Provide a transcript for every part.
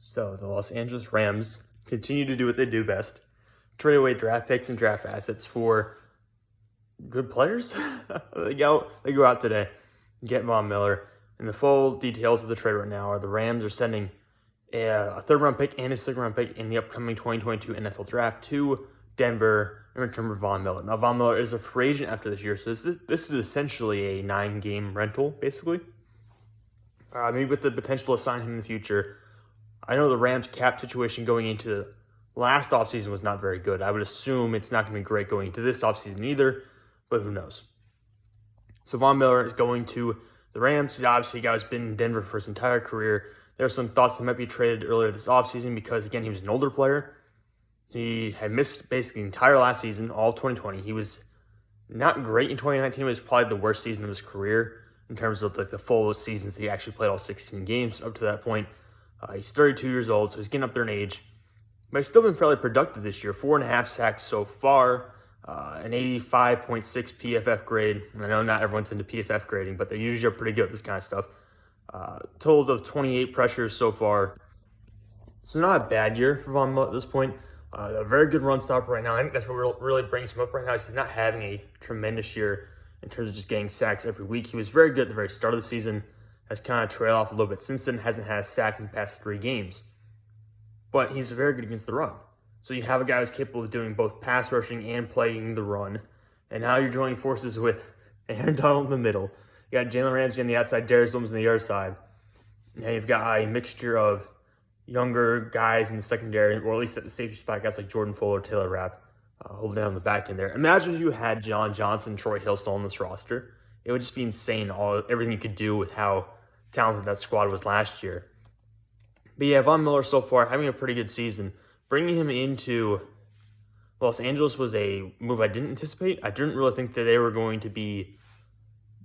So the Los Angeles Rams continue to do what they do best. Trade away draft picks and draft assets for good players. They go out today, get Von Miller. And the full details of the trade right now are the Rams are sending a third-round pick and a second-round pick in the upcoming 2022 NFL Draft to Denver in return for Von Miller. Now, Von Miller is a free agent after this year, so this is essentially a 9-game rental, basically. Maybe with the potential to sign him in the future. I know the Rams cap situation going into last offseason was not very good. I would assume it's not going to be great going into this offseason either, but who knows? So Von Miller is going to the Rams. He's obviously a guy who's been in Denver for his entire career. There are some thoughts he might be traded earlier this offseason because, again, he was an older player. He had missed basically the entire last season, all of 2020. He was not great in 2019. It was probably the worst season of his career in terms of the full seasons he actually played all 16 games up to that point. He's 32 years old, so he's getting up there in age. But he's still been fairly productive this year. 4.5 sacks so far, an 85.6 PFF grade. And I know not everyone's into PFF grading, but they usually are pretty good at this kind of stuff. Totals of 28 pressures so far. So not a bad year for Von Miller at this point. A very good run stopper right now. I think that's what really brings him up right now. He's not having a tremendous year in terms of just getting sacks every week. He was very good at the very start of the season. Has kind of trailed off a little bit since then. Hasn't had a sack in the past 3 games. But he's very good against the run. So you have a guy who's capable of doing both pass rushing and playing the run. And now you're joining forces with Aaron Donald in the middle. You got Jalen Ramsey on the outside, Darius Williams on the other side. And you've got a mixture of younger guys in the secondary, or at least at the safety spot, guys like Jordan Fuller, Taylor Rapp, holding down the back end there. Imagine if you had John Johnson, Troy Hill still on this roster. It would just be insane, everything you could do with how talented that squad was last year. But yeah, Von Miller so far having a pretty good season. Bringing him into Los Angeles was a move I didn't anticipate. I didn't really think that they were going to be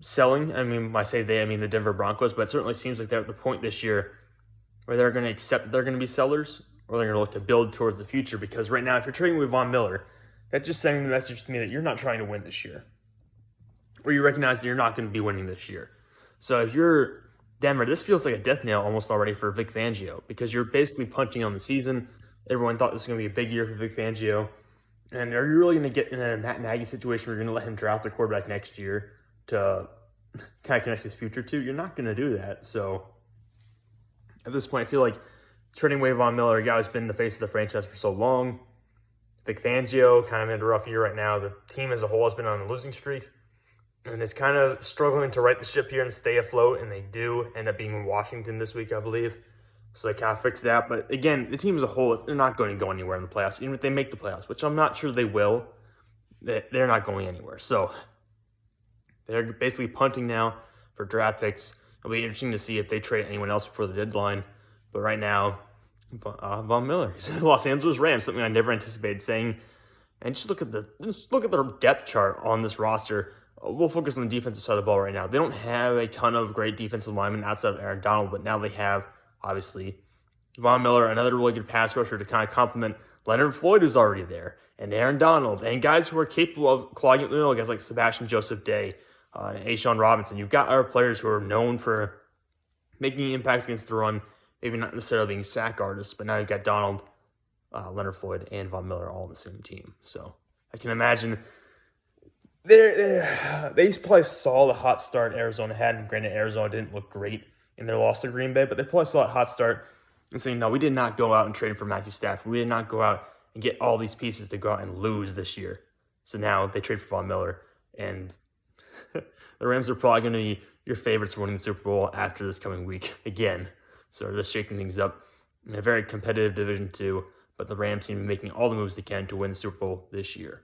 selling. I mean, when I say they, I mean the Denver Broncos, but it certainly seems like they're at the point this year where they're going to accept that they're going to be sellers, or they're going to look to build towards the future. Because right now, if you're trading with Von Miller, that's just sending the message to me that you're not trying to win this year, or you recognize that you're not going to be winning this year. So if you're Denver, this feels like a death nail almost already for Vic Fangio, because you're basically punching on the season. Everyone thought this was going to be a big year for Vic Fangio. And are you really going to get in a Matt Nagy situation where you're going to let him draft the quarterback next year to kind of connect his future to? You're not going to do that. So at this point, I feel like trading away Von Miller, a guy who's been the face of the franchise for so long. Vic Fangio kind of in a rough year right now. The team as a whole has been on a losing streak and is kind of struggling to right the ship here and stay afloat, and they do end up being in Washington this week, I believe. So they kind of fix that. But again, the team as a whole, they're not going to go anywhere in the playoffs. Even if they make the playoffs, which I'm not sure they will, they're not going anywhere. So they're basically punting now for draft picks. It'll be interesting to see if they trade anyone else before the deadline. But right now, Von Miller is Los Angeles Rams, something I never anticipated saying. And just look at the depth chart on this roster. We'll focus on the defensive side of the ball right now. They don't have a ton of great defensive linemen outside of Aaron Donald, but now they have, obviously, Von Miller, another really good pass rusher to kind of complement Leonard Floyd, who's already there, and Aaron Donald, and guys who are capable of clogging up the middle, guys like Sebastian Joseph Day, and A'Shawn Robinson. You've got other players who are known for making impacts against the run, maybe not necessarily being sack artists, but now you've got Donald, Leonard Floyd, and Von Miller all on the same team. So I can imagine they probably saw the hot start Arizona had, and granted, Arizona didn't look great in their loss to Green Bay, but they probably saw that hot start and saying, no, we did not go out and trade for Matthew Stafford. We did not go out and get all these pieces to go out and lose this year. So now they trade for Von Miller, and the Rams are probably going to be your favorites for winning the Super Bowl after this coming week again. So they're just shaking things up in a very competitive Division II, but the Rams seem to be making all the moves they can to win the Super Bowl this year.